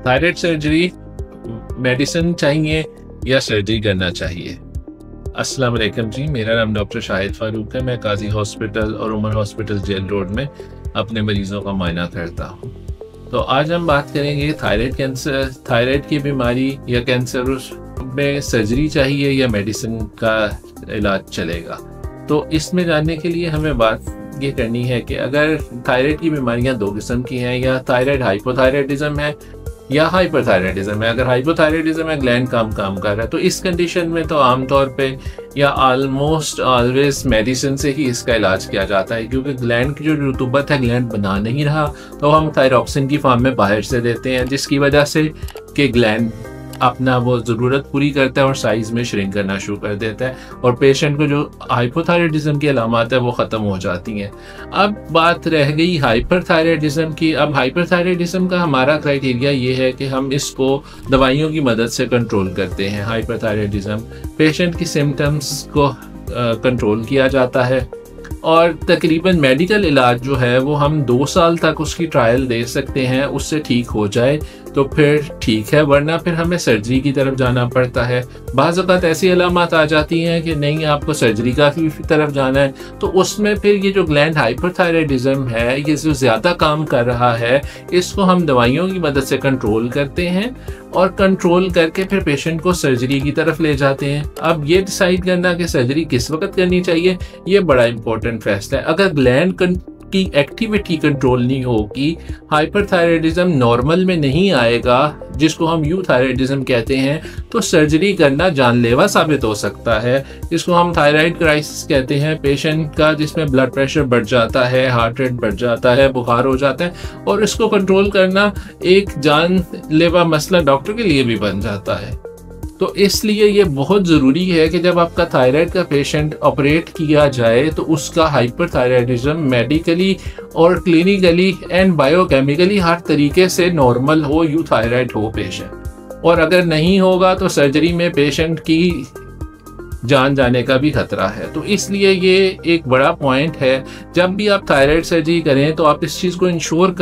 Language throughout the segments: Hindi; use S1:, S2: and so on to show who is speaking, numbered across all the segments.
S1: थायराइड सर्जरी मेडिसिन चाहिए या सर्जरी करना चाहिए? अस्सलाम वालेकुम जी, मेरा नाम डॉक्टर शाहिद फारूक है। मैं काजी हॉस्पिटल और उमर हॉस्पिटल जेल रोड में अपने मरीज़ों का मुआयना करता हूँ। तो आज हम बात करेंगे थायराइड की बीमारी या कैंसर में सर्जरी चाहिए या मेडिसिन का इलाज चलेगा। तो इसमें जानने के लिए हमें बात ये करनी है कि अगर थायराइड की बीमारियां दो किस्म की हैं, या थायराइड हाइपोथायराइडिज्म है या हाइपरथायराइडिज्म है। अगर हाइपोथायराइडिज्म है, ग्लैंड काम कर रहा है, तो इस कंडीशन में तो आमतौर पे या ऑलमोस्ट ऑलवेज मेडिसिन से ही इसका इलाज किया जाता है, क्योंकि ग्लैंड की जो रुतूबत है ग्लैंड बना नहीं रहा, तो हम थायरॉक्सिन की फॉर्म में बाहर से देते हैं, जिसकी वजह से कि ग्लैंड अपना वो ज़रूरत पूरी करता है और साइज़ में श्रिंक करना शुरू कर देता है, और पेशेंट को जो हाइपोथायराइडिज्म की अलामत है वो ख़त्म हो जाती हैं। अब बात रह गई हाइपरथायराइडिज्म की। अब हाइपरथायराइडिज्म का हमारा क्राइटेरिया ये है कि हम इसको दवाइयों की मदद से कंट्रोल करते हैं। हाइपरथायराइडिज्म पेशेंट की सिम्टम्स को कंट्रोल किया जाता है, और तकरीबन मेडिकल इलाज जो है वो हम 2 साल तक उसकी ट्रायल दे सकते हैं। उससे ठीक हो जाए तो फिर ठीक है, वरना फिर हमें सर्जरी की तरफ जाना पड़ता है। बाज़ औक़ात ऐसी अलामत आ जाती हैं कि नहीं, आपको सर्जरी का की तरफ जाना है, तो उसमें फिर ये जो ग्लैंड हाइपरथायराइडिज्म है, ये जो ज़्यादा काम कर रहा है, इसको हम दवाइयों की मदद से कंट्रोल करते हैं, और कंट्रोल करके फिर पेशेंट को सर्जरी की तरफ ले जाते हैं। अब ये डिसाइड करना कि सर्जरी किस वक्त करनी चाहिए, ये बड़ा इंपॉर्टेंट फैसला है। अगर ग्लैंड की एक्टिविटी कंट्रोल नहीं होगी, हाइपरथायराइडिज्म नॉर्मल में नहीं आएगा, जिसको हम यूथायराइडिज्म कहते हैं, तो सर्जरी करना जानलेवा साबित हो सकता है। इसको हम थायराइड क्राइसिस कहते हैं। पेशेंट का जिसमें ब्लड प्रेशर बढ़ जाता है, हार्ट रेट बढ़ जाता है, बुखार हो जाता है, और इसको कंट्रोल करना एक जानलेवा मसला डॉक्टर के लिए भी बन जाता है। तो इसलिए ये बहुत ज़रूरी है कि जब आपका थायराइड का पेशेंट ऑपरेट किया जाए तो उसका हाइपरथायराइडिज्म मेडिकली और क्लिनिकली एंड बायोकेमिकली हर तरीके से नॉर्मल हो, यूथायराइड हो पेशेंट। और अगर नहीं होगा तो सर्जरी में पेशेंट की जान जाने का भी खतरा है। तो इसलिए ये एक बड़ा पॉइंट है, जब भी आप थायराइड सर्जरी करें तो आप इस चीज़ को इंश्योर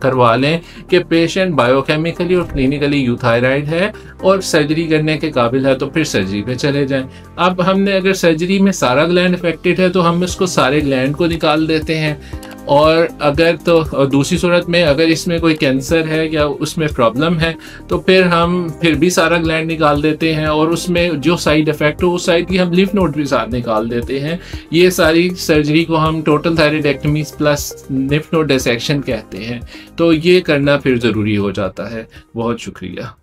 S1: करवा लें कि पेशेंट बायोकेमिकली और क्लिनिकली यूथायराइड है और सर्जरी करने के काबिल है, तो फिर सर्जरी पे चले जाएं। अब हमने अगर सर्जरी में सारा ग्लैंड अफेक्टेड है तो हम इसको सारे ग्लैंड को निकाल देते हैं, और अगर तो दूसरी सूरत में अगर इसमें कोई कैंसर है या उसमें प्रॉब्लम है तो फिर भी सारा ग्लैंड निकाल देते हैं, और उसमें जो साइड इफेक्ट हो उस साइड की हम लिम्फ नोड भी साथ निकाल देते हैं। ये सारी सर्जरी को हम total thyroidectomy plus lymph node dissection कहते हैं। तो ये करना फिर ज़रूरी हो जाता है। बहुत शुक्रिया।